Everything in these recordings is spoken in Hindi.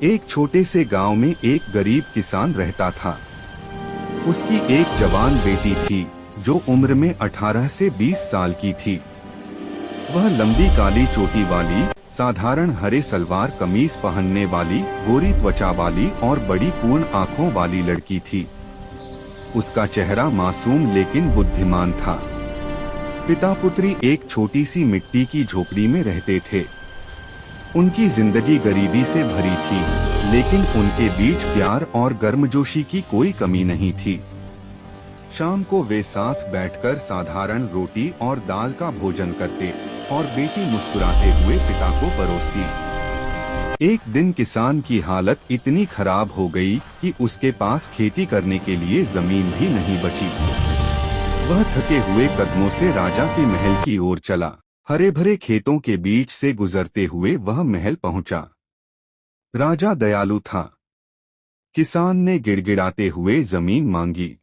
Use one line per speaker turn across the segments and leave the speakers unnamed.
एक छोटे से गांव में एक गरीब किसान रहता था। उसकी एक जवान बेटी थी जो उम्र में 18 से 20 साल की थी। वह लंबी काली चोटी वाली, साधारण हरे सलवार कमीज पहनने वाली, गोरी त्वचा वाली और बड़ी पूर्ण आंखों वाली लड़की थी। उसका चेहरा मासूम लेकिन बुद्धिमान था। पिता पुत्री एक छोटी सी मिट्टी की झोपड़ी में रहते थे। उनकी जिंदगी गरीबी से भरी थी, लेकिन उनके बीच प्यार और गर्मजोशी की कोई कमी नहीं थी। शाम को वे साथ बैठकर साधारण रोटी और दाल का भोजन करते और बेटी मुस्कुराते हुए पिता को परोसती। एक दिन किसान की हालत इतनी खराब हो गई कि उसके पास खेती करने के लिए जमीन भी नहीं बची। वह थके हुए कदमों से राजा के महल की ओर चला। हरे भरे खेतों के बीच से गुजरते हुए वह महल पहुंचा। राजा दयालु था। किसान ने गिड़गिड़ाते हुए जमीन मांगी।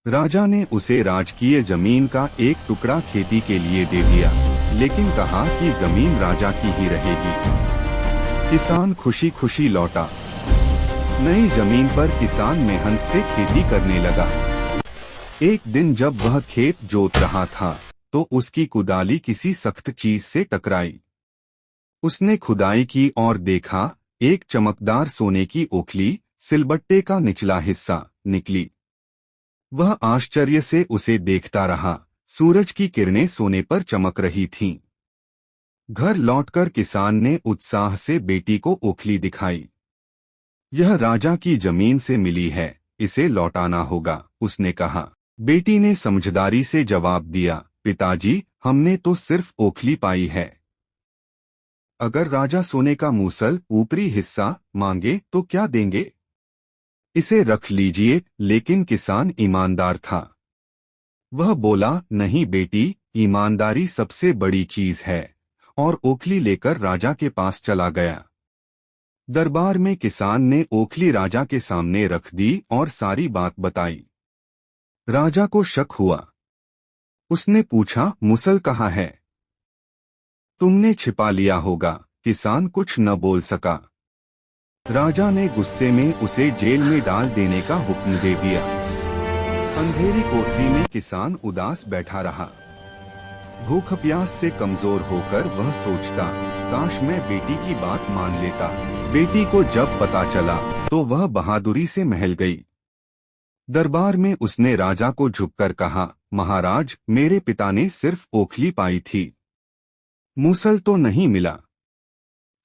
राजा ने उसे राजकीय जमीन का एक टुकड़ा खेती के लिए दे दिया, लेकिन कहा कि जमीन राजा की ही रहेगी। किसान खुशी खुशी लौटा। नई जमीन पर किसान मेहनत से खेती करने लगा। एक दिन जब वह खेत जोत रहा था तो उसकी कुदाली किसी सख्त चीज से टकराई। उसने खुदाई की और देखा, एक चमकदार सोने की ओखली, सिलबट्टे का निचला हिस्सा, निकली। वह आश्चर्य से उसे देखता रहा। सूरज की किरणें सोने पर चमक रही थीं। घर लौटकर किसान ने उत्साह से बेटी को ओखली दिखाई। यह राजा की जमीन से मिली है, इसे लौटाना होगा, उसने कहा। बेटी ने समझदारी से जवाब दिया, पिताजी, हमने तो सिर्फ ओखली पाई है। अगर राजा सोने का मूसल, ऊपरी हिस्सा, मांगे तो क्या देंगे? इसे रख लीजिए। लेकिन किसान ईमानदार था। वह बोला, नहीं बेटी, ईमानदारी सबसे बड़ी चीज है, और ओखली लेकर राजा के पास चला गया। दरबार में किसान ने ओखली राजा के सामने रख दी और सारी बात बताई। राजा को शक हुआ। उसने पूछा, मूसल कहाँ है? तुमने छिपा लिया होगा। किसान कुछ न बोल सका। राजा ने गुस्से में उसे जेल में डाल देने का हुक्म दे दिया। अंधेरी कोठरी में किसान उदास बैठा रहा। भूख प्यास से कमजोर होकर वह सोचता, काश मैं बेटी की बात मान लेता। बेटी को जब पता चला तो वह बहादुरी से महल गई। दरबार में उसने राजा को झुककर कहा, महाराज, मेरे पिता ने सिर्फ ओखली पाई थी, मूसल तो नहीं मिला।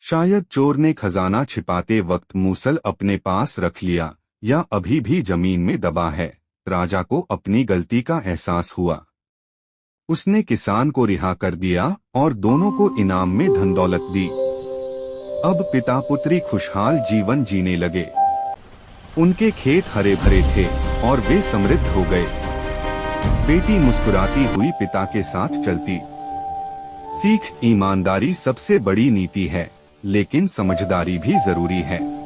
शायद चोर ने खजाना छिपाते वक्त मूसल अपने पास रख लिया, या अभी भी जमीन में दबा है। राजा को अपनी गलती का एहसास हुआ। उसने किसान को रिहा कर दिया और दोनों को इनाम में धन दौलत दी। अब पिता पुत्री खुशहाल जीवन जीने लगे। उनके खेत हरे भरे थे और वे समृद्ध हो गए। बेटी मुस्कुराती हुई पिता के साथ चलती। सीख, ईमानदारी सबसे बड़ी नीति है, लेकिन समझदारी भी जरूरी है।